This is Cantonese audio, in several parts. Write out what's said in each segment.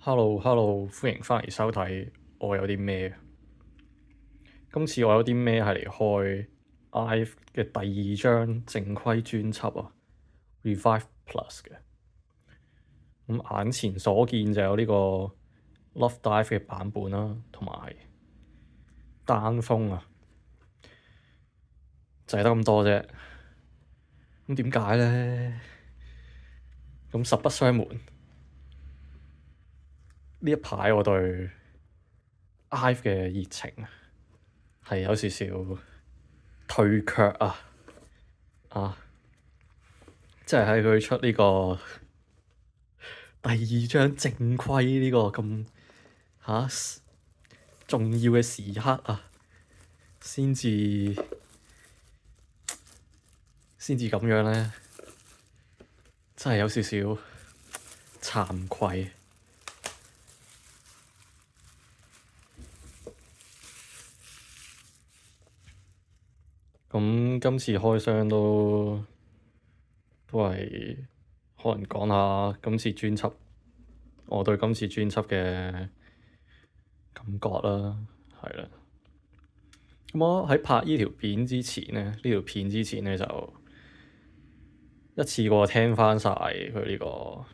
Hello，歡迎返嚟收睇我有啲咩。今次我有啲咩係嚟開 IVE 嘅第二張正規專輯啊，Revive Plus 嘅。咁眼前所見就有呢個 Love Dive 嘅版本啦，同埋單封啊，就係得咁多啫。咁點解咧？咁實不相瞞，呢一排我對 IVE 嘅熱情係有少少退卻啊！即係喺佢出呢個第二張正規呢個咁重要嘅時刻啊，先至咁樣咧，真係有少少慚愧。咁今次開箱都係可能講下今次專輯，我對今次專輯嘅感覺啦，係啦。咁我喺拍呢條片之前咧，就一次過聽返晒佢呢個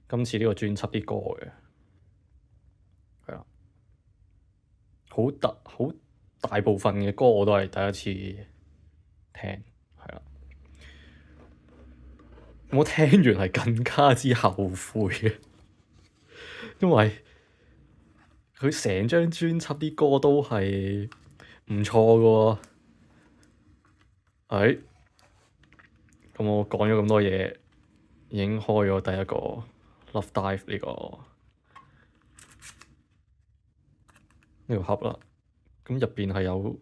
今次呢個專輯啲歌嘅，係啦，好大部分嘅歌我都係第一次聽，係啦。我聽完係更加之後悔嘅，因為佢成張專輯啲歌都係唔錯嘅喎。咁我講咗咁多嘢，已經開咗第一個 Love Dive 呢個盒啦。咁入邊係有，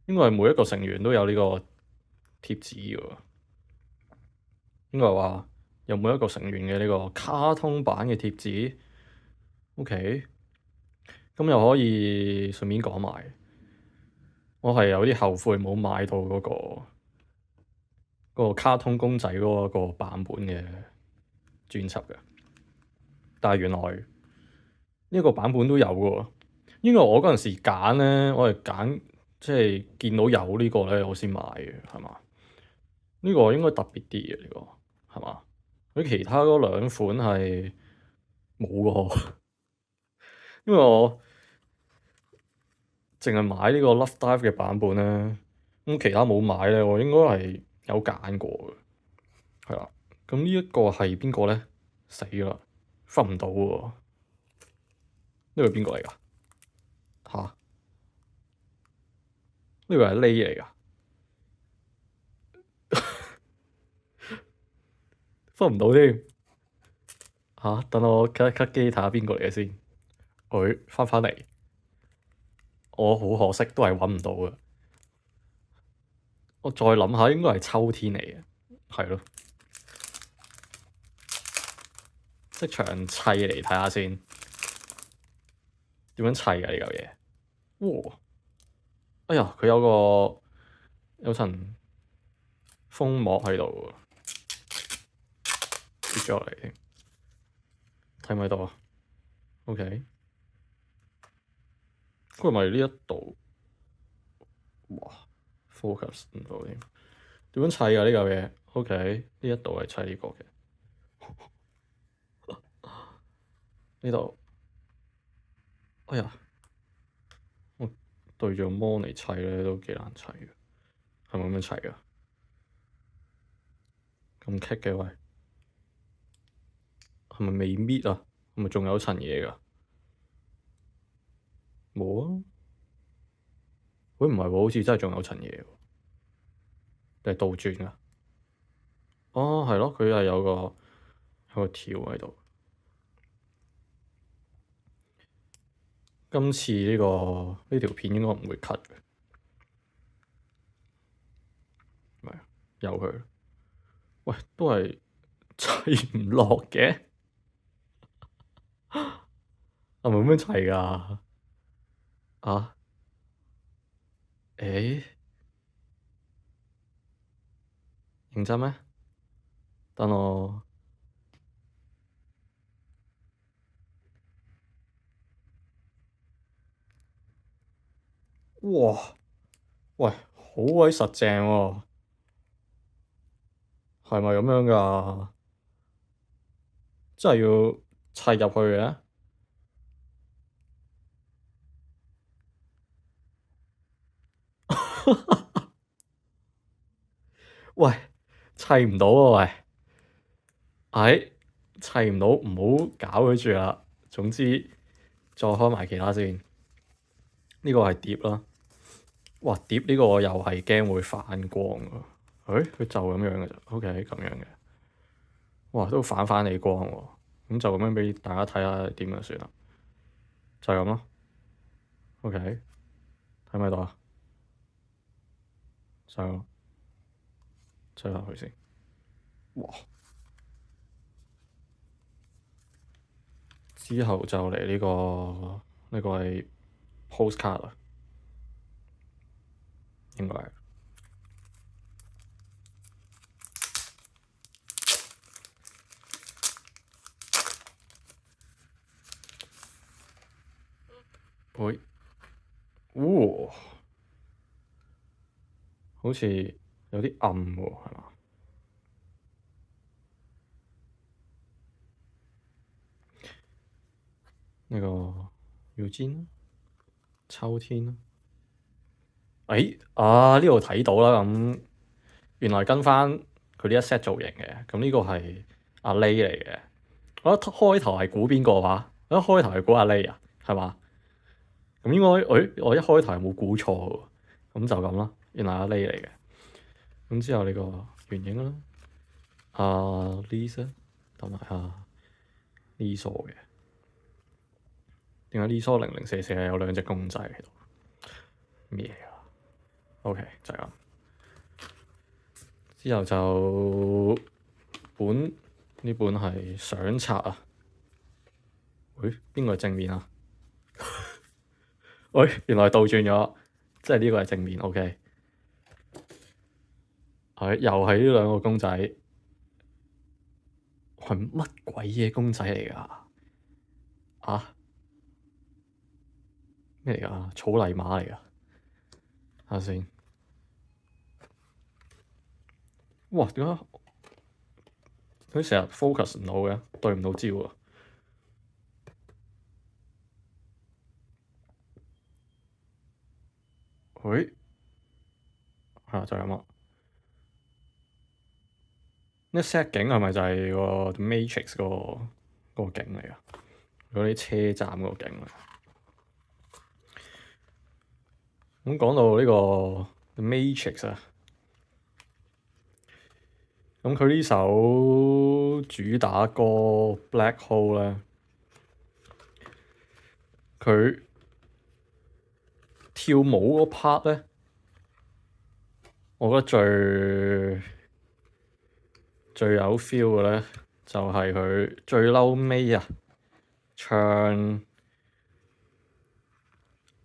應該係每一個成員都有呢個貼紙嘅喎。應該話有每一個成員嘅呢個卡通版嘅貼紙。OK，咁又可以順便講埋，我係有啲後悔冇買到嗰個卡通公仔嗰個版本嘅專輯嘅。但係原來呢個版本都有嘅喎。應該我嗰陣時揀咧，我係揀即係見到有呢個咧，我先買嘅，係嘛？呢個應該特別啲嘅，呢個係嘛？佢其他嗰兩款係冇嘅，因為我淨係買呢個 Love Dive 嘅版本咧，咁其他冇買咧，我應該係有揀過嘅，係啦。咁呢一個係邊個咧？死啦，分唔到喎！呢個係邊個嚟㗎？吓？呢個係 Lay 嚟㗎？分唔到添吓？等我 cut 機睇下邊個嚟嘅先。佢返嚟，我好可惜都係揾唔到嘅。我再諗下，應該係秋天嚟嘅，係咯。即場砌嚟睇下先，點樣砌㗎呢嚿嘢？哇！哎呀，佢有層封膜喺度喎，跌咗落嚟添，睇唔睇到啊？OK，佢係咪呢一度？哇，focus 唔到添。點樣砌㗎呢嚿嘢？OK，呢一度係砌呢個嘅。呢度，哎呀，我對住個 mon 嚟砌咧都幾難砌嘅，係咪咁樣砌㗎？咁棘嘅喂，係咪未搣啊？係咪仲有層嘢㗎？冇啊！喂，唔係喎，好似真係仲有層嘢喎，定係倒轉㗎？哦，係咯，佢係有個條喺度。今次呢條片應該唔會 cut 嘅，唔係由佢。喂，都係砌唔落嘅，係咪咁樣砌㗎？啊？認真咩？等我哇！喂，好鬼實正喎，係咪咁樣㗎？真係要砌入去嘅？喂，砌唔到喎喂！砌唔到，唔好搞佢住啦。總之，再開埋其他先。呢個係碟啦。哇！碟呢個又係驚會反光㗎。佢就咁樣嘅咋？OK，咁樣嘅。哇，都反返你光喎。咁就咁樣畀大家睇下點就算啦。就係咁咯。OK，睇唔睇到啊？就係咁，吹下佢先。哇！之後就嚟呢個係 postcard 啦，應該係。喂，好似有啲暗喎，係嘛？呢個要煎秋天啦。呢度睇到啦，咁原來跟翻佢呢一 set 造型嘅，咁呢個係阿 Lay 嚟嘅。我一開頭係估邊個話？我一開頭係估阿 Lay 啊，係嘛？咁應該，我一開頭係冇估錯喎，咁就咁啦。原來阿 Lay 嚟嘅。咁之後呢個原影啦，阿 Lisa 同埋阿 Lisa 嘅。點解 Lisa 0044係有兩隻公仔喺度？咩啊？OK，就係咁。之後就呢本係相冊啊。邊個係正面啊？原來倒轉咗，即係呢個係正面。OK，又係呢兩個公仔，係乜鬼嘢公仔嚟㗎？咩嚟㗎？草泥馬嚟㗎？睇下先。哇！點解佢成日 focus 唔到嘅？對唔到焦啊！就係咁啦。呢 set 景係咪就係個 Matrix 嗰個景嚟㗎？嗰啲車站嗰個景嚟。咁講到呢個 Matrix 啊，咁佢呢首主打歌 Black Hole 咧，佢跳舞嗰 part 咧，我覺得最有 feel 嘅咧，就係佢最嬲尾啊，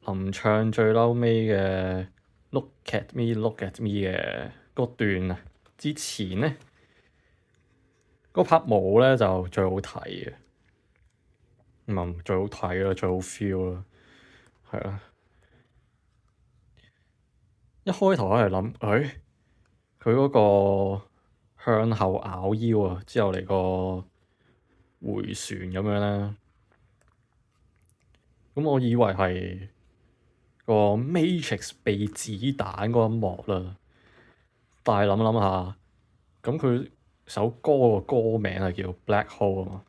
臨唱最嬲尾嘅 Look at me, look at me 嘅嗰段啊，之前咧嗰 part 舞咧就最好睇嘅，唔係最好睇啦，最好 feel 啦，係啦。一開頭我係諗，佢嗰個向後咬腰啊，之後嚟個迴旋咁樣咧，咁我以為係個 Matrix 避子彈嗰一幕啦，但係諗諗下，咁佢首歌個歌名係叫 Black Hole 啊嘛，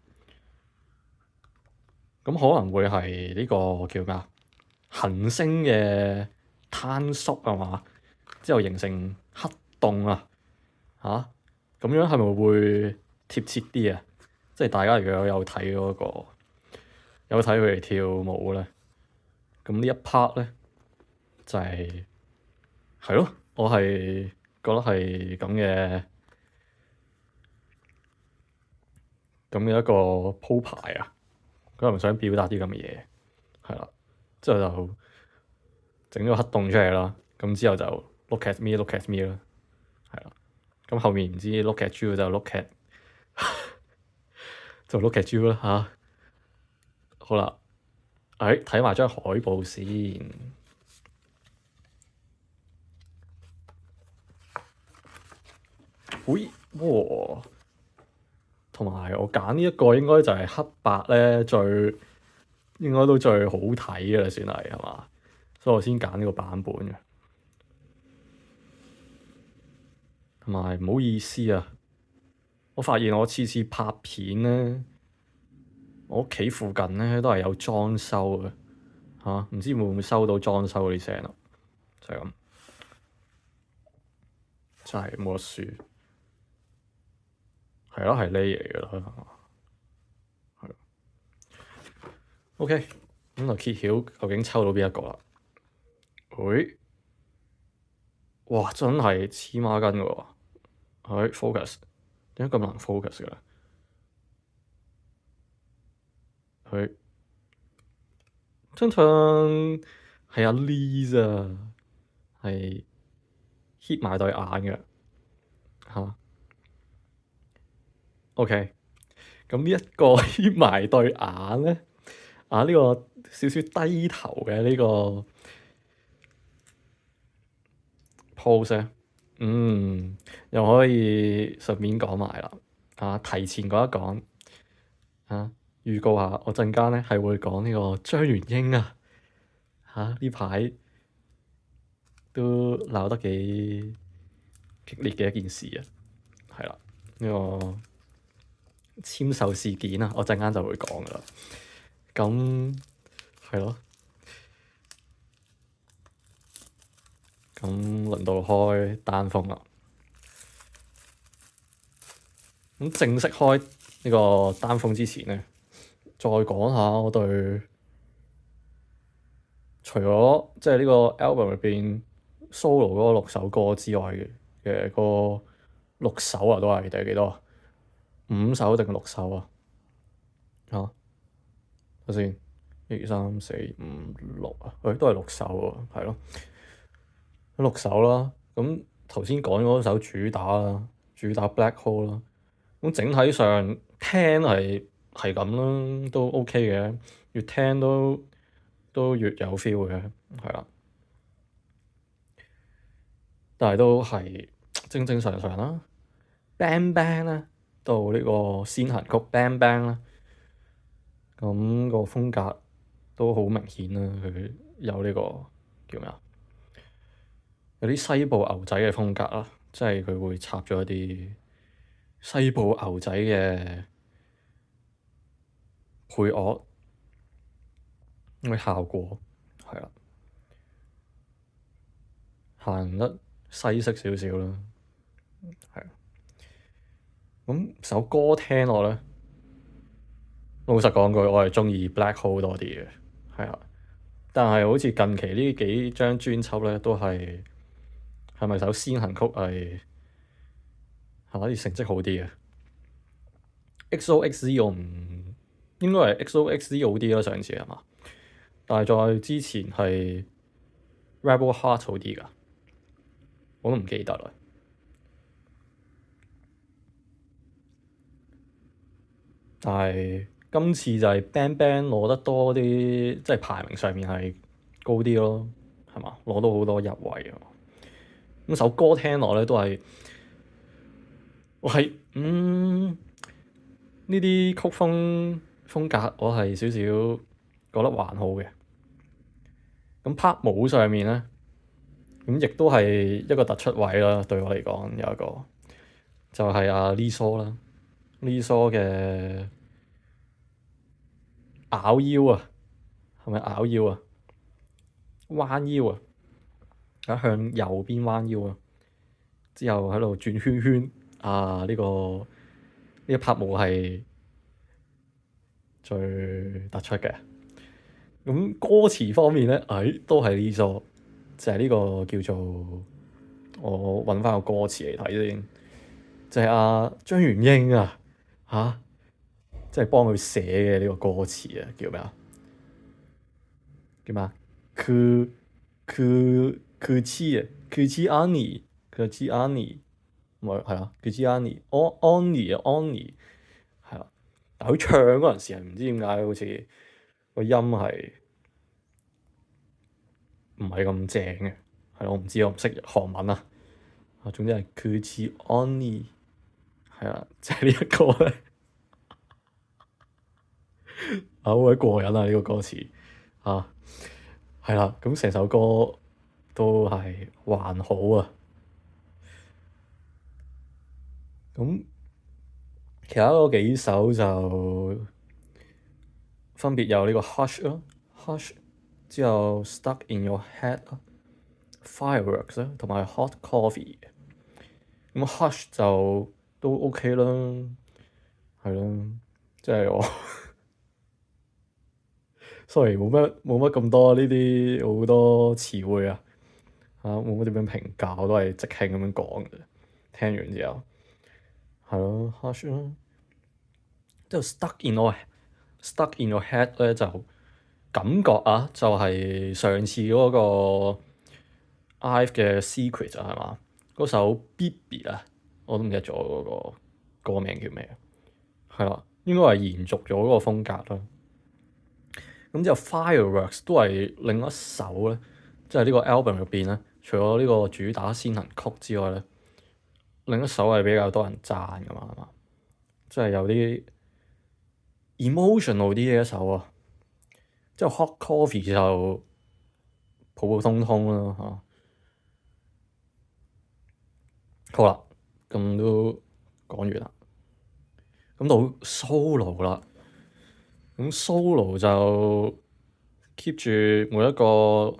咁可能會係呢個叫咩啊？恆星嘅坍縮係嘛？之後形成黑洞啊！咁樣係咪會貼切啲啊？即係大家如果有睇有睇佢哋跳舞咧，咁呢一 part 咧就係咯，我係覺得係咁嘅一個鋪排啊！佢係咪想表達啲咁嘅嘢？係啦，之後就整咗個黑洞出嚟啦。咁之後就 look at me，look at me 啦，係啦。咁後面唔知 look at you 就 look at 就 look at you 啦嚇。好啦，睇埋張海報先。會喎，同埋我揀呢一個應該就係黑白咧應該都最好睇嘅啦，算係嘛？所以我先揀呢個版本嘅。同埋唔好意思啊，我發現我次次拍片咧，我屋企附近咧都係有裝修嘅嚇，唔知會唔會收到裝修嗰啲聲啊？就係咁，真係冇得輸。係咯，係呢嚟嘅啦。係。OK，咁就揭曉究竟抽到邊一個啦？喂，哇！真係黐孖筋嘅喎。係 focus，點解咁難 focus 嘅咧？佢真真係阿 Lee 啊，係 hit 埋對眼嘅嚇。OK，咁呢一個 hit 埋對眼咧，呢個少少低頭嘅呢個 pose 咧，又可以順便講埋啦，提前講一講預告下，我陣間咧係會講呢個張元英呢排都鬧得幾激烈嘅一件事係啦，呢個簽售事件我陣間就會講噶啦。咁係咯，咁輪到開單鋒啦。咁正式開呢個單鋒之前咧，再講下我對除咗即係呢個 album 入邊 solo 嗰6首歌之外嘅嗰6首都係定係幾多？5首定6首啊？睇先，1、2、3、4、5、6都係6首喎，係咯，6首啦。咁頭先講嗰首主打 Black Hole 啦。咁整體上聽係咁啦，都 OK 嘅，越聽都越有 feel 嘅，係啦。但係都係正正常常啦。Bang Bang 咧，到呢個先行曲 Bang Bang 啦，咁個風格都好明顯啦。佢有呢個叫咩啊？有啲西部牛仔嘅風格啦，即係佢會插咗一啲西部牛仔嘅配樂，咁嘅效果係啦，行得西式少少啦，係。咁首歌聽落咧，老實講句，我係鍾意 Black Hole 多啲嘅，係啊。但係好似近期呢幾張專輯咧，都係咪首先行曲係啲成績好啲嘅？XOXZ 我唔應該係 XOXZ 好啲啦，上次係嘛？但係再之前係 Rebel Heart 好啲㗎，我都唔記得啦。但係今次就係 Bang Bang 攞得多啲，即係排名上面係高啲咯，係嘛？攞到好多入圍啊！咁首歌聽落咧都係，我係呢啲曲風格，我係少少覺得還好嘅。咁 part 舞上面咧，咁亦都係一個突出位啦。對我嚟講有一個就係阿 Lizzo 啦，Lizzo 嘅咬腰啊，係咪咬腰啊？彎腰向右邊彎腰之後喺度轉圈圈呢一 part 舞係最突出嘅。咁歌詞方面咧，都係Lizzo，就係呢個叫做我揾翻個歌詞嚟睇先，就係張元英即係幫佢寫嘅呢個歌詞叫咩啊？叫咩啊？Kuchiani，唔係啊，Kuchiani，Only 係啦。但佢唱嗰陣時係唔知點解好似個音係唔係咁正嘅，係咯，我唔知，我唔識韓文啊，啊，總之係 Gucci Only 係啦，就係呢一個咧，好鬼過癮啊！呢個歌詞啊，係啦，咁成首歌都係還好啊。咁其他嗰幾首就分別有呢個 Hush 啦，Hush 之後 Stuck in Your Head 啦，Fireworks 啦，同埋 Hot Coffee。咁 Hush 就都 OK 啦，係咯，即係我 sorry 冇乜咁多呢啲好多詞彙啊，冇乜點樣評價，我都係即興咁樣講嘅。聽完之後係咯，Hush 啦，之後 Stuck in Your Head 咧就感覺啊，就係上次嗰個 IVE 嘅 Secret 啊，係嘛？嗰首 BB 啊，我都唔記得咗嗰個歌名叫咩，係啦，應該係延續咗嗰個風格啦。咁之後 Fireworks 都係另一首咧，即係呢個 album 入邊咧，除咗呢個主打先行曲之外咧，另一首係比較多人讚㗎嘛，係嘛？即係有啲 emotional 啲嘅一首啊。即係 Hot Coffee 就普普通通啦嚇。好啦，咁都講完啦，咁到 solo 啦。咁 solo 就 keep 住每一個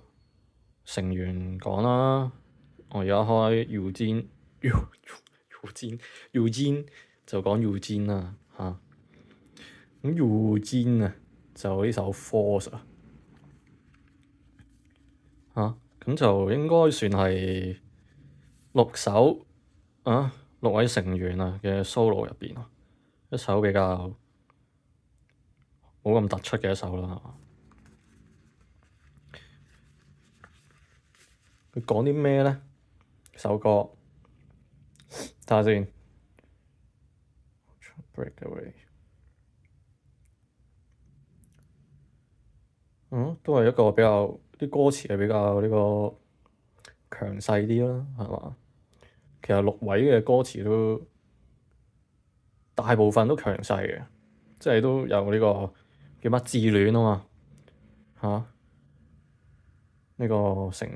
成員講啦。我而家開 Eugene 就講 Eugene 啦嚇。咁 Eugene 啊就呢首 Force 啊咁就應該算係六位成員啊嘅 solo 入邊啊，一首比較冇咁突出嘅一首啦。佢講啲咩咧？首歌睇下先。Breakaway，都係一個比較啲歌詞係比較呢個強勢啲啦，係嘛？其實六位嘅歌詞都大部分都強勢嘅，即係都有呢個叫乜自戀啊嘛嚇，呢個成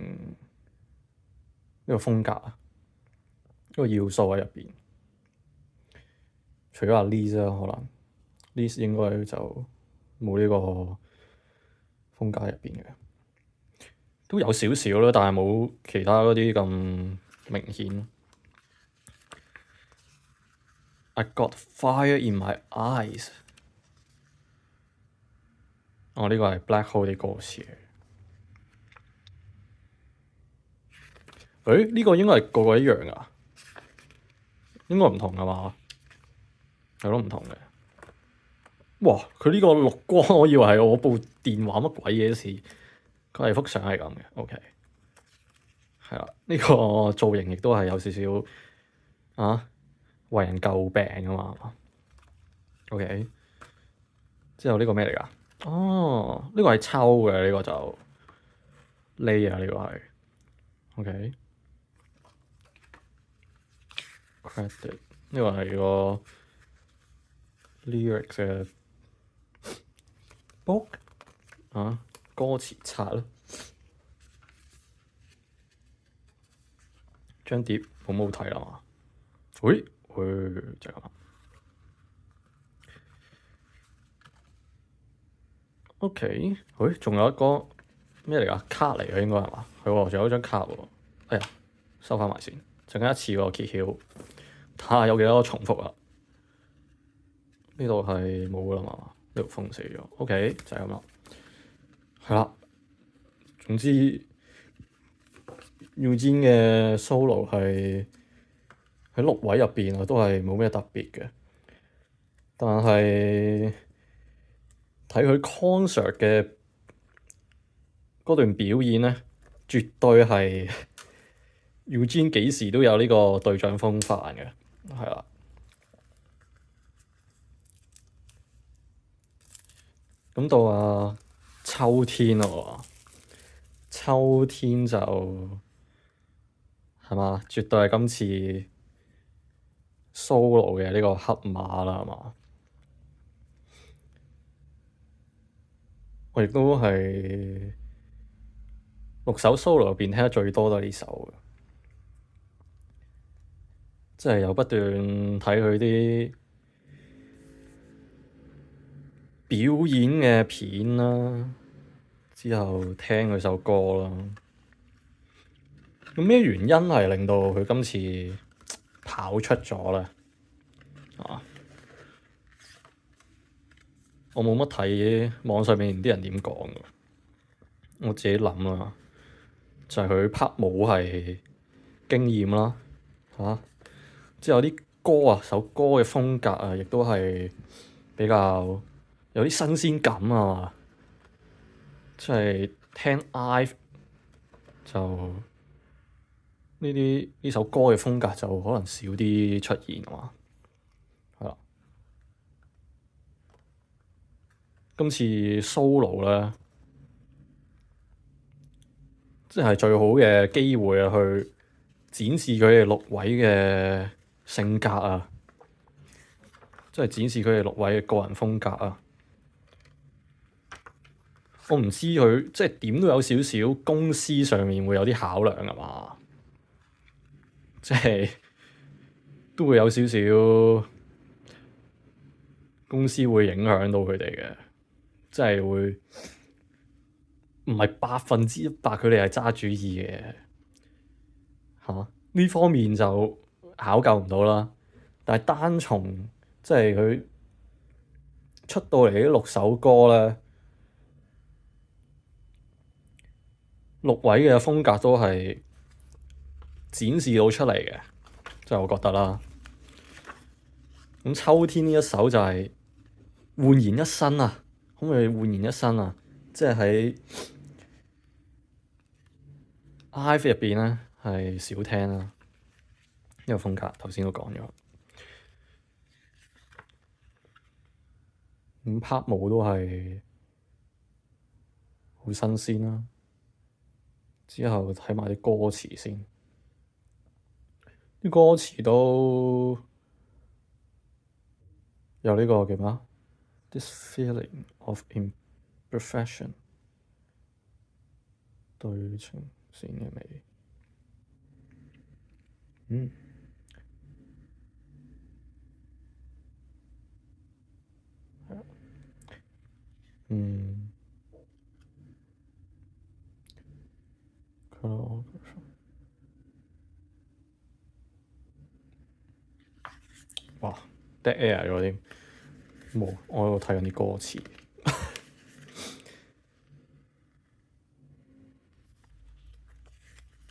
呢個風格啊，呢個要素喺入邊。除咗阿 Liz 啦，可能 Liz 應該就冇呢個風格入邊嘅，都有少少啦，但係冇其他嗰啲咁明顯。I got fire in my eyes。呢個係 Black Hole 啲歌詞。呢個應該係個個一樣㗎，應該唔同㗎嘛？係咯，唔同嘅。哇！佢呢個綠光，我以為係我部電話乜鬼嘢事，佢係幅相係咁嘅。OK，係啦，呢個造型亦都係有少少為人詬病㗎嘛。OK，之後呢個咩嚟㗎？呢個係抽嘅，呢個就 lay 啊，呢個係 OK。Credit 呢個係個 lyrics 嘅 book 歌詞冊啦。張碟好唔好睇啦嘛？就係咁啦。OK，仲有一個咩嚟㗎？卡嚟嘅應該係嘛？係喎，仲有一張卡喎。哎呀，收翻埋先，陣間一次喎揭曉，睇下有幾多重複啊？呢度係冇啦嘛？呢度封死咗。OK，就係咁啦。係啦，總之 Eugene 嘅 solo 係喺六位入邊啊，都係冇咩特別嘅。但係睇佢 concert 嘅嗰段表演咧，絕對係 Eugene 幾時都有呢個隊長風範嘅，係啦。咁到秋天咯喎，秋天就係嘛？絕對係今次 solo 嘅呢個黑馬啦，係嘛？我亦都係6首 solo 入邊聽得最多都係呢首嘅，即係又不斷睇佢啲表演嘅片啦，之後聽佢首歌啦。咁咩原因係令到佢今次跑出咗咧？啊，我冇乜睇網上面啲人點講嘅，我自己諗啦，就係佢拍舞係經驗啦，之後啲歌啊，首歌嘅風格啊，亦都係比較有啲新鮮感啊，即係聽 IVE 就呢首歌嘅風格就可能少啲出現啊嘛，係啦。今次 solo 咧，即係最好嘅機會啊，去展示佢哋6位嘅性格啊，即係展示佢哋6位嘅個人風格啊。我唔知佢即係點都有少少公司上面會有啲考量啊嘛，即係都會有少少公司會影響到佢哋嘅，即係會唔係100%佢哋係揸主意嘅嚇，呢方面就考究唔到啦。但係單從即係佢出到嚟呢6首歌咧，6位嘅風格都係展示到出嚟嘅，即係我覺得啦。咁秋天呢一首就係煥然一新啊！可唔可以煥然一新啊？即係喺 IVE 入邊咧係少聽啦，呢個風格頭先都講咗。咁拍舞都係好新鮮啦。之後睇埋啲歌詞先，啲歌詞都有呢個叫咩？This feeling of imperfection，對稱線嘅美。哇 dead air 咗添，冇，我喺度睇緊啲歌詞。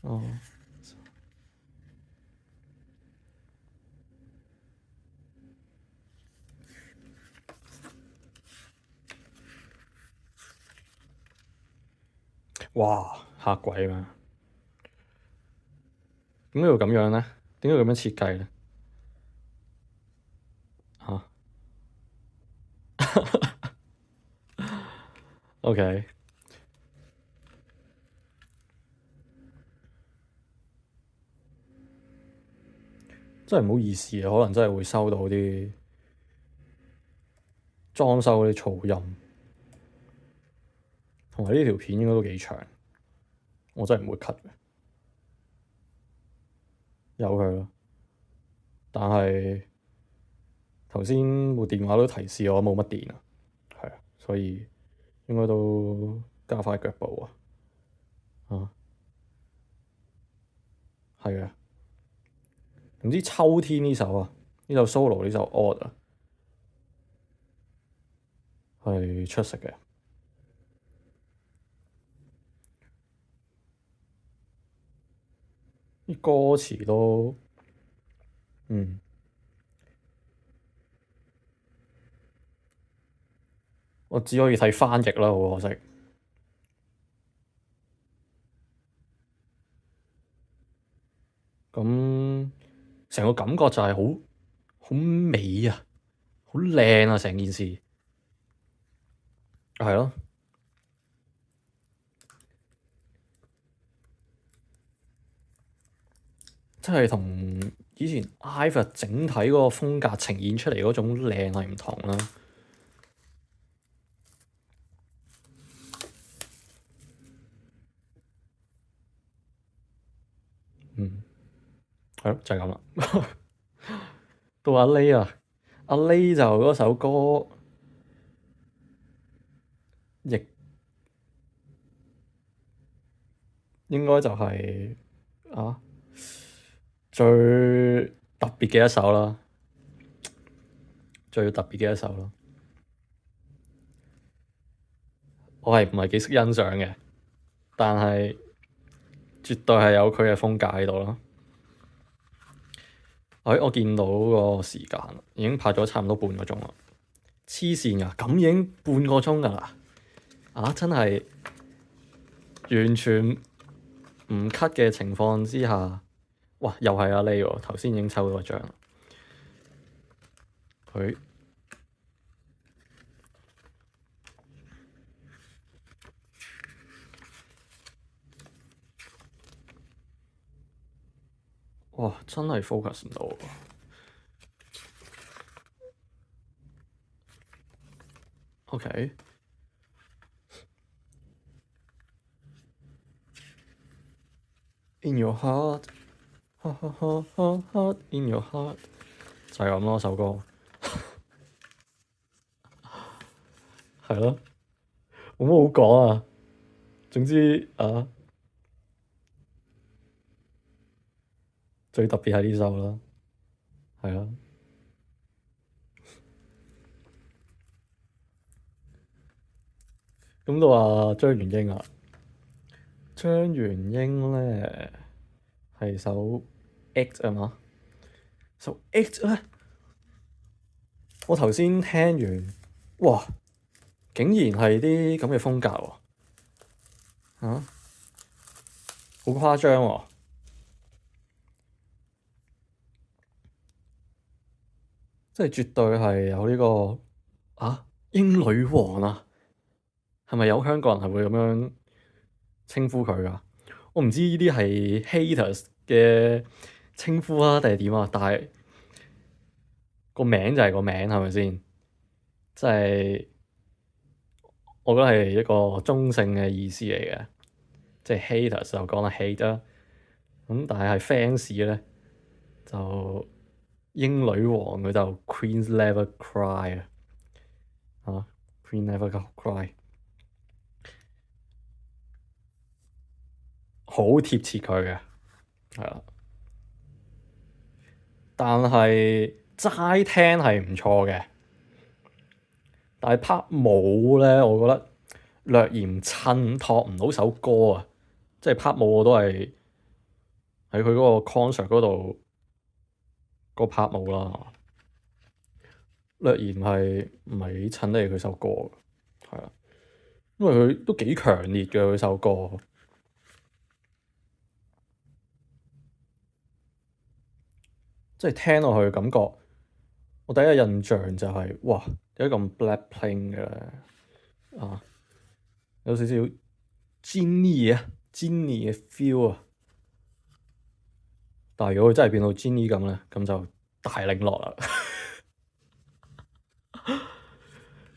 哦，哇嚇鬼咩？點解要咁樣咧？點解要咁樣設計咧？嚇？OK，真係唔好意思啊，可能真係會收到啲裝修嗰啲噪音，同埋呢條片應該都幾長，我真係唔會 cut 嘅，由佢啦。但係頭先部電話都提示我冇乜電啊，係啊，所以應該都加快腳步啊，係啊。唔知秋天呢首啊，呢首 solo 呢首 odd 啊，係出色嘅。啲歌詞都我只可以睇翻譯啦，好可惜。咁成個感覺就係好美啊，好靚啊，成件事係咯。真係同以前 IVE 整體嗰個風格呈現出嚟嗰種靚係唔同啦。係咯，就係咁啦。到阿 Lay 啊，阿 Lay 就嗰首歌，亦應該就係最特別嘅一首啦，最特別嘅一首啦。我係唔係幾識欣賞嘅，但係絕對係有佢嘅風格喺度咯。我見到個時間已經拍咗差唔多半個鐘啦，黐線㗎，咁已經半個鐘㗎啦，真係完全唔 cut 嘅情況之下，哇！又係阿 Lay 喎，頭先已經抽咗獎啦，佢哇真係 focus 唔到喎。OK。In your heart， in your heart， 就係咁咯，首歌係咯，冇乜好講啊。總之最特別係呢首啦，係啊。咁到話張元英啊，張元英咧係首 X 啊嘛，首 X 咧，我頭先聽完，哇，竟然係啲咁嘅風格喎，好誇張喎，即係絕對係有呢個英女王啊！係咪有香港人係會咁樣稱呼佢㗎？我唔知呢啲係 haters 嘅稱呼啊，定係點啊？但係個名就係個名，係咪先？即係我覺得係一個中性嘅意思嚟嘅，即係 haters 就講得 hate 啦。咁但係 fans 咧就英女王佢就 Queen never cry 啊，Queen never cry。好貼切佢嘅，係啦。但係齋聽係唔錯嘅，但係拍舞咧，我覺得略嫌襯托唔到首歌啊！即係拍舞我都係喺佢嗰個 concert 嗰度個拍舞啦，略嫌係唔係幾襯得起佢首歌嘅，係啊，因為佢都幾強烈嘅佢首歌。即係聽落去感覺，我第一個印象就係、哇，有啲咁 Blackpink 嘅有少少 Jennie 嘅 feel 啊。但係如果佢真係變到 Jennie 咁咧，咁就大領落啦。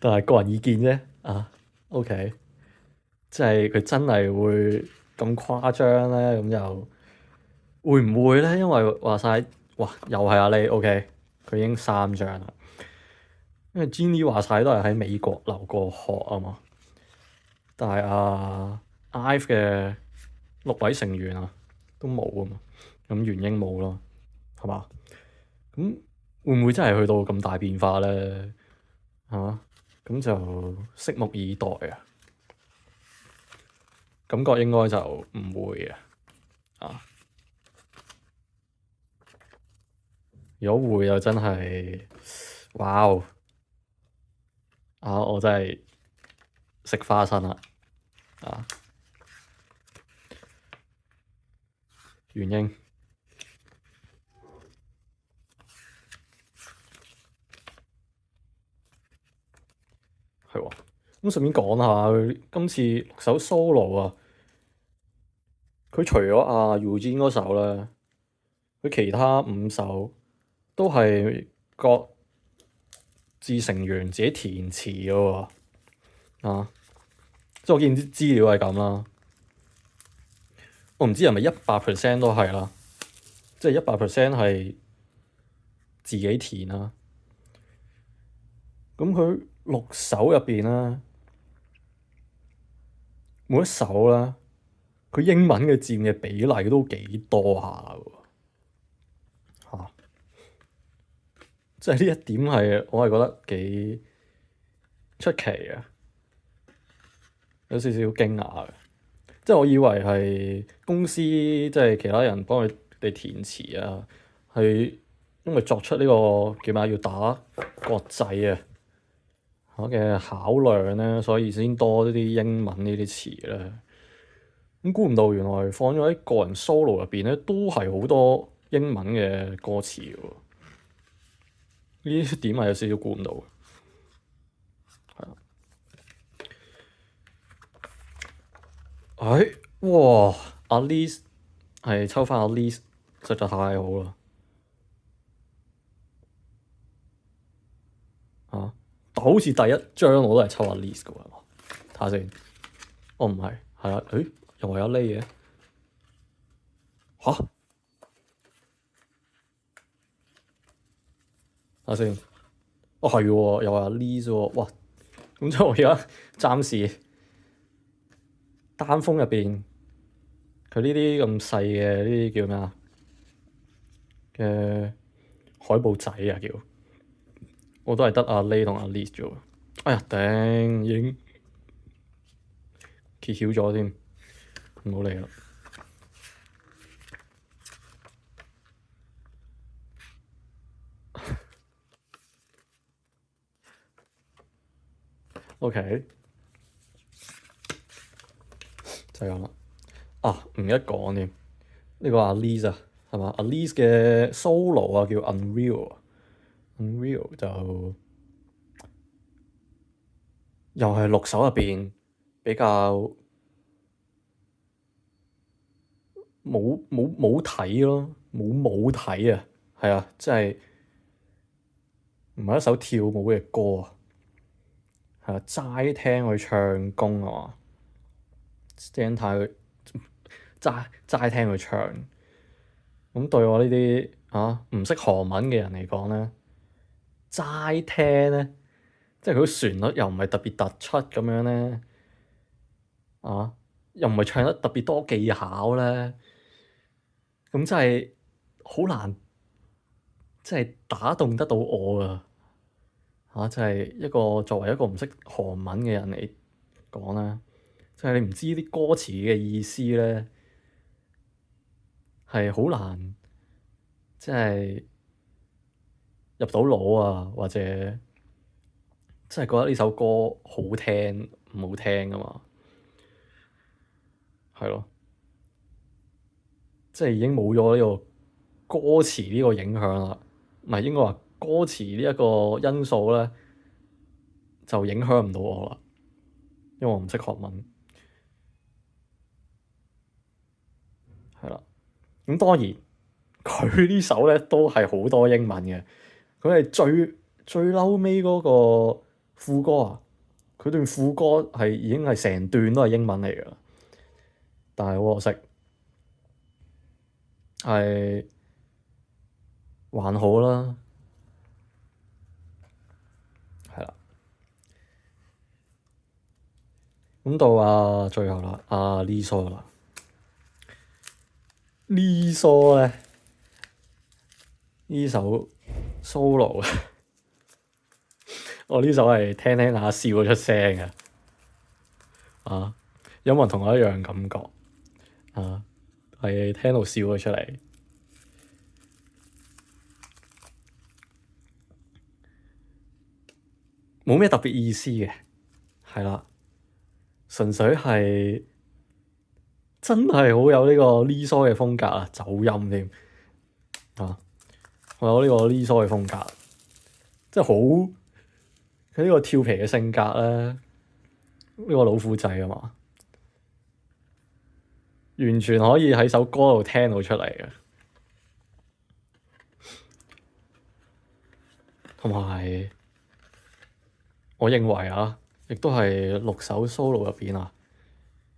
但係個人意見啫，OK，即係佢真係會咁誇張咧，咁又會唔會咧？因為話晒。哇！又係阿 Lay，OK，佢已經3張啦。因為 Jennie 話晒都係喺美國留過學啊嘛。但係IVE 嘅6位成員都冇啊嘛。咁元英冇咯，係嘛？咁會唔會真係去到咁大變化咧？咁就拭目以待啊。感覺應該就唔會嘅如果會又真係，哇我真係食花生啦元英係喎，咁順便講下佢今次6首 solo 佢除咗Eugene 嗰首咧，佢其他5首都係各自成員自己填詞嘅喎。即係我見啲資料係咁啦，我唔知係咪100%都係啦，即係100% 係自己填啦。咁佢6首入邊咧，每一首咧，佢英文嘅佔嘅比例都幾多下喎。即係呢一點係我係覺得幾出奇嘅，有少少驚訝嘅。即係我以為係公司即係其他人幫佢哋填詞啊，係因為作出呢個叫咩要打國際啊嘅考量咧，所以先多呢啲英文呢啲詞咧。咁估唔到原來放咗喺個人 solo 入邊咧，都係好多英文嘅歌詞喎。呢啲點係有少少估唔到嘅。哇！阿 Liz 係抽翻阿 Liz，實在太好啦！但好似第一張我都係抽阿 Liz 嘅喎，睇下先。唔係，係啦，又係有呢嘢睇下先。係喎，又係阿 Liz 喎，哇！咁即係我而家暫時單封入邊，佢呢啲咁細嘅呢啲叫咩啊？嘅海報仔啊叫，我都係得阿 Lay 同阿 Liz 啫喎。哎呀頂，已經揭曉咗添，唔好理啦。OK，就係咁啦。唔記得講添，呢個阿 Liz 啊，係嘛？阿 Liz 嘅 solo 啊叫 Unreal 就又係6首入邊比較冇睇咯，冇睇啊，係啊，即係唔係一首跳舞嘅歌啊，係啊，齋聽佢唱功啊嘛，齋聽佢唱。咁對我呢啲唔識韓文嘅人嚟講咧，齋聽咧，即係佢旋律又唔係特別突出咁樣咧，又唔係唱得特別多技巧咧，咁真係好難，即係打動得到我啊！即係作為一個唔識韓文嘅人嚟講咧，即係你唔知啲歌詞嘅意思咧，係好難，即係入到腦啊，或者即係覺得呢首歌好聽唔好聽㗎嘛，係咯，即係已經冇咗呢個歌詞呢個影響啦，唔係應該話歌詞呢一個因素咧，就影響唔到我啦，因為我唔識韓文，係啦。咁當然佢呢首咧都係好多英文嘅，佢係最嬲尾嗰個副歌啊，佢段副歌已經係成段都係英文嚟㗎，但係好可惜係還好啦，係啦。咁到最後啦，Lisa 啦，Lisa 咧呢首 solo 我呢首係聽下笑咗出聲嘅，有冇人同我一樣感覺？係聽到笑咗出嚟，冇咩特別意思嘅，係啦，純粹係真係好有呢個 Lisa 嘅風格啊，走音添我有呢個 Lisa 嘅風格，即係好佢呢個調皮嘅性格咧，呢個老虎仔啊嘛，完全可以喺首歌度聽到出嚟嘅。同埋我認為啊，亦都係6首 solo 入邊啊，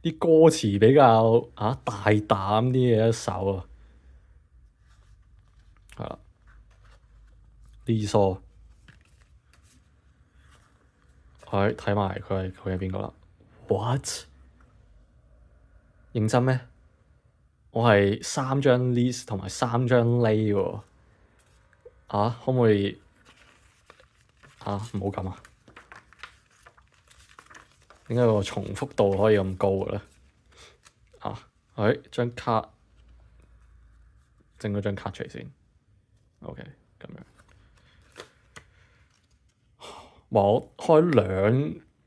啲歌詞比較大膽啲嘅一首啊，係啦，Lisa，睇埋佢係邊個啦 ？What？ 認真咩？我係3張 list 同埋3張 lay 喎，可唔可以唔好咁啊？點解個重複度可以咁高嘅咧？張卡整咗張卡出嚟先 ，OK， 咁樣。我開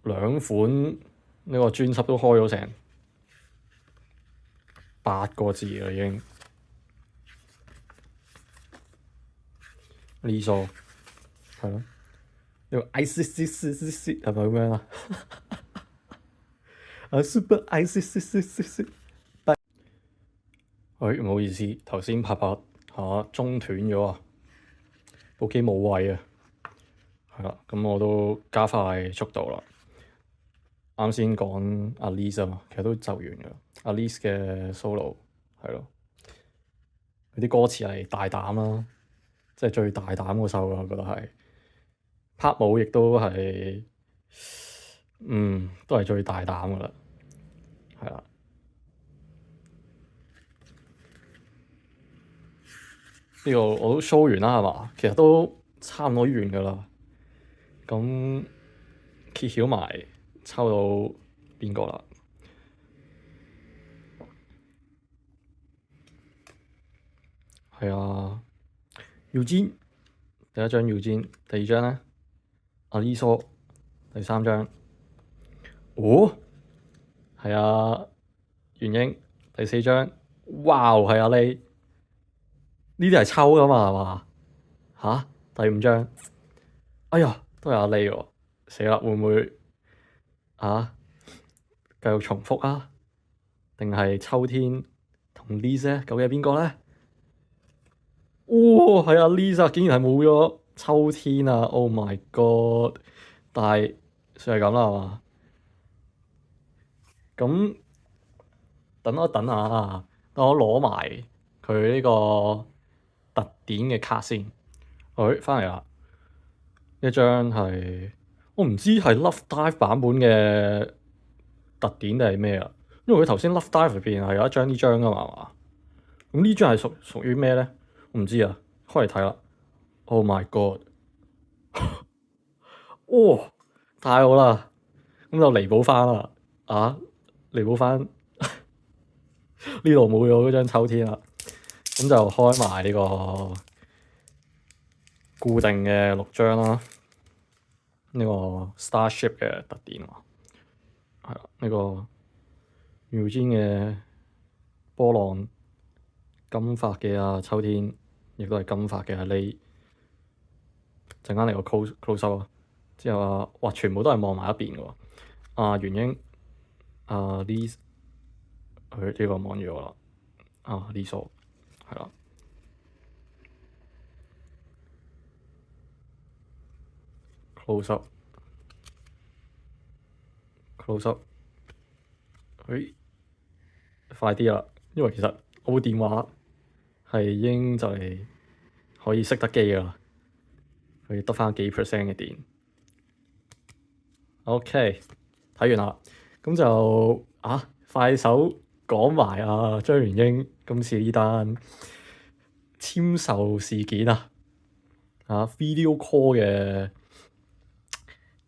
兩款呢個專輯都開咗成8個字啦，已經。Lisa 係咯，呢個 ICCCCC 係咪咁樣啊？Super ICCCCC。唔好意思，頭先拍中斷咗啊，部機冇位啊。係啦，咁我都加快速度啦。啱先講阿 Lisa 啊嘛，其實都就完㗎。阿 Lisa 嘅 solo 係咯，佢啲歌詞係大膽啦，即係最大膽嗰首啊，我覺得係。拍舞亦都係，都係最大膽㗎啦，係啦。呢個我都 show 完啦，係嘛？其實都差唔多完㗎啦。咁揭曉埋抽到邊個啦？係啊，Eugene 第一張 Eugene，第二張咧，Lisa 第3張，係啊，元英第4張，哇係啊你呢啲係抽㗎嘛係嘛？第5張，哎呀都係阿 Lay 喎，死啦會唔會繼續重複啊？定係秋天同 Lisa 究竟係邊個咧？係啊 Lisa 竟然係冇咗秋天啊 ！Oh my god！但係算係咁啦係嘛？咁等我等下，等我攞埋佢呢個特典嘅卡先。翻嚟啦！一張係我唔知係 Love Dive 版本嘅特典定係咩啊？因為佢頭先 Love Dive 入邊係有一張呢張㗎嘛。咁呢張係屬於咩咧？我唔知啊。開嚟睇啦。Oh my god！太好啦！咁就彌補翻啦。彌補翻呢度冇咗嗰張秋天啦。咁就開埋呢個固定嘅6張啦。呢個 Starship 嘅特典喎，係啦，呢個 Eugene 嘅波浪金髮嘅秋天，亦都係金髮嘅Lay。陣間嚟個 close up 啊，之後哇，全部都係望埋一邊嘅喎。元英Lisa，佢呢個望住我啦。Lisa 係啦。close up，快啲啦！因為其實我部電話係已經就嚟可以熄得機㗎啦，佢得返幾%嘅電。OK，睇完啦，咁就快手講埋張元英今次呢單簽售事件video call 嘅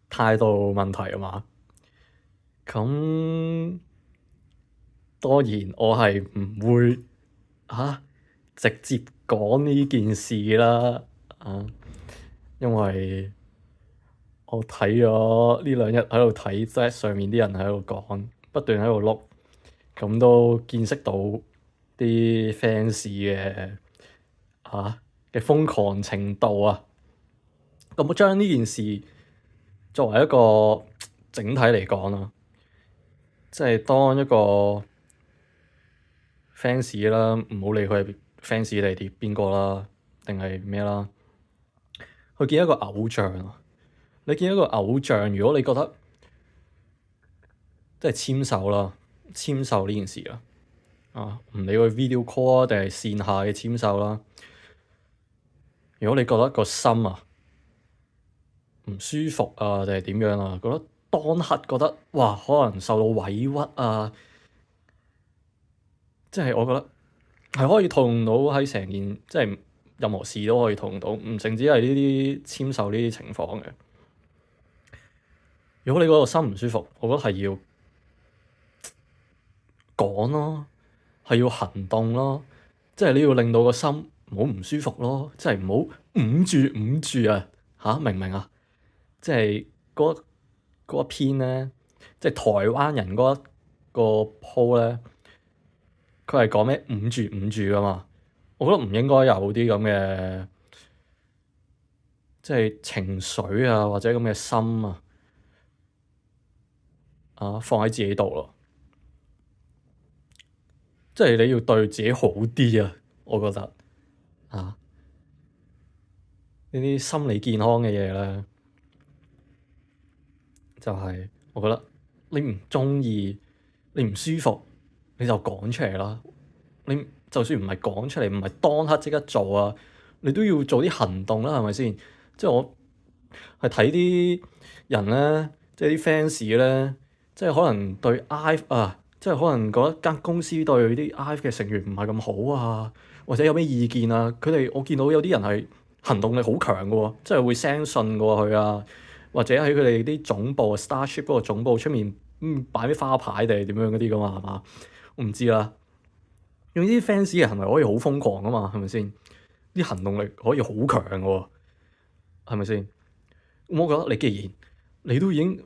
態度問題啊嘛。咁當然我係唔會直接講呢件事啦，因為我睇咗呢2日喺度睇 Threads 上面啲人喺度講，不斷喺度碌，咁都見識到啲 fans 嘅瘋狂程度啊！咁我將呢件事作為一個整體嚟講啦，即係當一個 fans 啦，唔好理佢係 fans 定係邊個啦，定係咩啦，去見一個偶像啊！你見一個偶像，如果你覺得即係簽售啦，簽售呢件事啦，唔理佢 video call 啊定係線下嘅簽售啦，如果你覺得個心唔舒服啊定係點樣啊，覺得當刻覺得哇可能受到委屈啊，即係我覺得係可以套用到喺成件，即係任何事都可以套用到，唔淨止係呢啲簽售呢啲情況嘅。如果你嗰個心唔舒服，我覺得係要講咯，係要行動咯，即係你要令到個心唔好唔舒服咯，即係唔好捂住啊明唔明啊？即係嗰一篇咧，即係台灣人嗰一個 po 咧，佢係講咩捂住噶嘛？我覺得唔應該有啲咁嘅即係情緒啊，或者咁嘅心放喺自己度咯。即係你要對自己好啲啊！我覺得呢啲心理健康嘅嘢咧，就係我覺得你唔鍾意，你唔舒服，你就講出嚟啦。你就算唔係講出嚟，唔係當刻即刻做啊，你都要做啲行動啦，係咪先？即係我係睇啲人咧，即係啲 fans 咧，即係可能對 IVE 即係可能覺得間公司對啲 IVE 嘅成員唔係咁好啊，或者有咩意見啊，我見到有啲人係行動力好強嘅喎，即係會 send 信過去啊，或者喺佢哋啲總部 Starship 嗰個總部出面擺啲花牌定係點樣嗰啲噶嘛，係嘛？我唔知啦。用呢啲 fans 嘅行為可以好瘋狂噶嘛，係咪先？啲行動力可以好強嘅喎，係咪先？我覺得你既然你都已經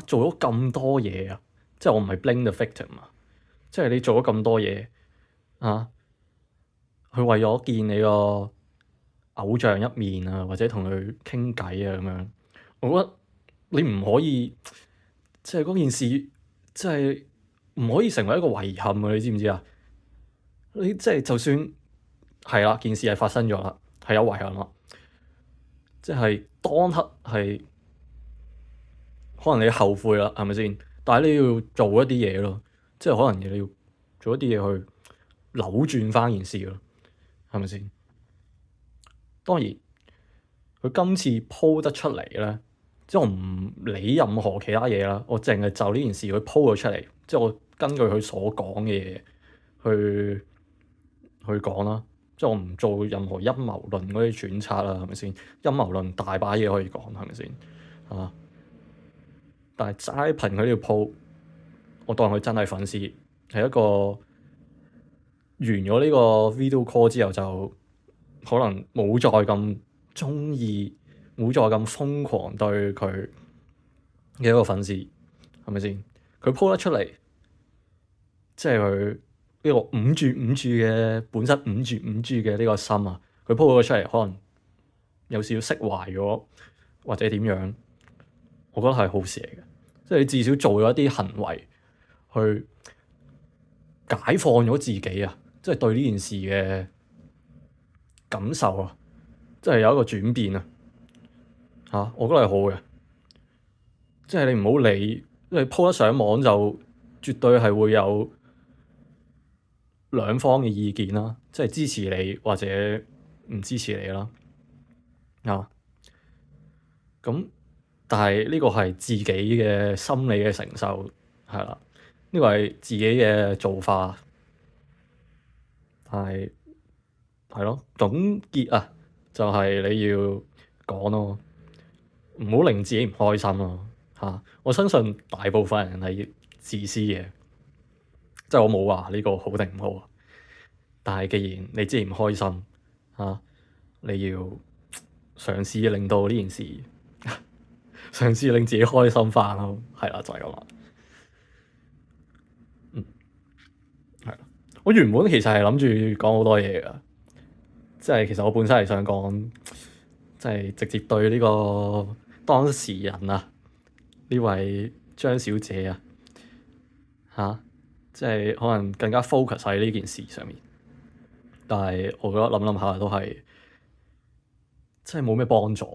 做咗咁多嘢啊！即係我唔係 blame the victim 即係你做咗咁多嘢佢為咗見你個偶像一面啊，或者同佢傾偈啊咁樣，我覺得你唔可以即係嗰件事，即係唔可以成為一個遺憾啊！你知唔知啊？你即係就算係啦，件事係發生咗啦，係有遺憾啦，即係當刻係可能你後悔啦，係咪先？但係你要做一啲嘢咯，即係可能你要做一啲嘢去扭轉翻件事咯，係咪先？當然，佢今次鋪得出嚟咧，即係我唔理任何其他嘢啦，我淨係就呢件事佢鋪咗出嚟，即係我根據佢所講嘅嘢去講啦，即係我唔做任何陰謀論嗰啲揣測啦，係咪先？陰謀論大把嘢可以講，係咪先？但係齋憑佢呢條鋪，我當佢真係粉絲，係一個完咗呢個 video call 之後就可能冇再咁鍾意，冇再咁瘋狂對佢嘅一個粉絲，係咪先？佢鋪得出嚟，即係佢呢個捂住嘅本身捂住嘅呢個心佢鋪咗出嚟，可能有少少釋懷咗，或者點樣，我覺得係好事嚟嘅。即係你至少做咗一啲行為，去解放咗自己即係對呢件事嘅感受即係有一個轉變我覺得係好嘅。即係你唔好理，因為鋪得上網就絕對係會有兩方嘅意見啦，即係支持你或者唔支持你啦咁。但係呢個係自己嘅心理嘅承受，係啦，呢個係自己嘅做法。但係係咯，總結就係你要講咯，唔好令自己唔開心咯我相信大部分人係自私嘅，即係我冇話呢個好定唔好但係既然你自己唔開心你要嘗試令到呢件事。嘗試令自己開心翻咯，係啦，就係咁啦。係啦。我原本其實係諗住講好多嘢㗎，即係其實我本身係想講，即係直接對呢個當事人呢位張小姐即係可能更加 focus 喺呢件事上面。但係我覺得諗諗下都係，真係冇咩幫助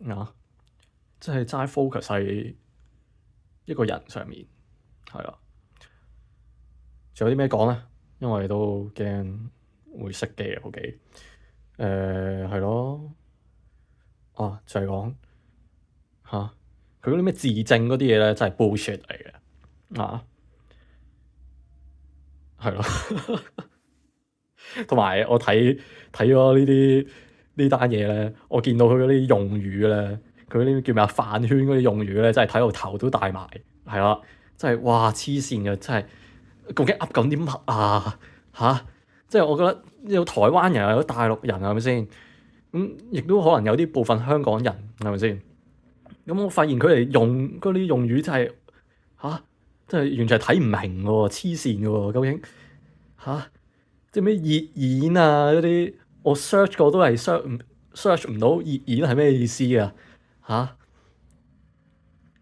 啊！即係齋 focus 喺一個人上面，係啦。仲有啲咩講咧？因為都驚會熄機啊部機。係咯。就係講佢嗰啲咩自證嗰啲嘢咧，真係 bullshit 嚟嘅。係咯。同埋我睇咗呢單嘢咧，我見到佢嗰啲用語咧，佢嗰啲叫咩啊？飯圈嗰啲用語咧，真係睇到頭都大埋，係啦，真係哇黐線嘅，真係究竟噏緊啲乜啊？即係我覺得有台灣人有大陸人係咪先？亦都可能有啲部分香港人係咪先？咁我發現佢哋用嗰啲用語真係真係完全係睇唔明嘅喎，黐線嘅喎，究竟即係咩熱演啊嗰啲，我 search 過都係 search 唔到熱演係咩意思啊？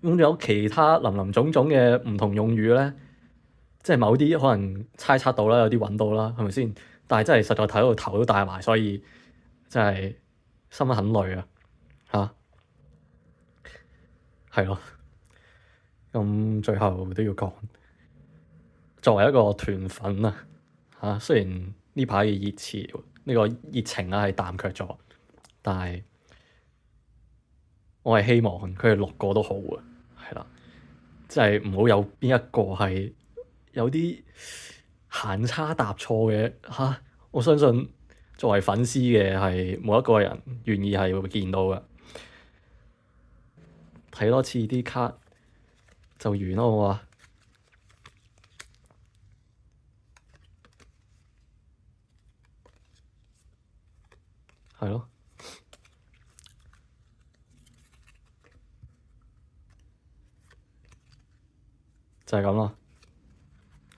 咁仲有其他林林總總嘅唔同用語咧，即係某啲可能猜測到啦，有啲揾到啦，係咪先？但係真係實在睇到頭都大埋，所以真係心很累啊！係咯。咁最後都要講，作為一個團粉啊，雖然呢排嘅熱潮呢個熱情係淡卻咗，但係我係希望佢哋6個都好啊，係啦，即係唔好有邊一個係有啲行差踏錯嘅。我相信作為粉絲嘅係冇一個人願意係會見到嘅。睇多次啲卡就完咯，好嘛？係咯，就係咁啦，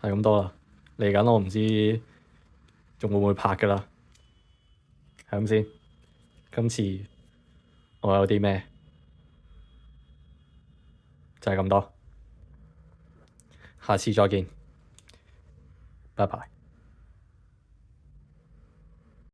係咁多啦。嚟緊我唔知仲會唔會拍㗎啦，係咁先。今次我有啲咩就係咁多，下次再見，拜拜。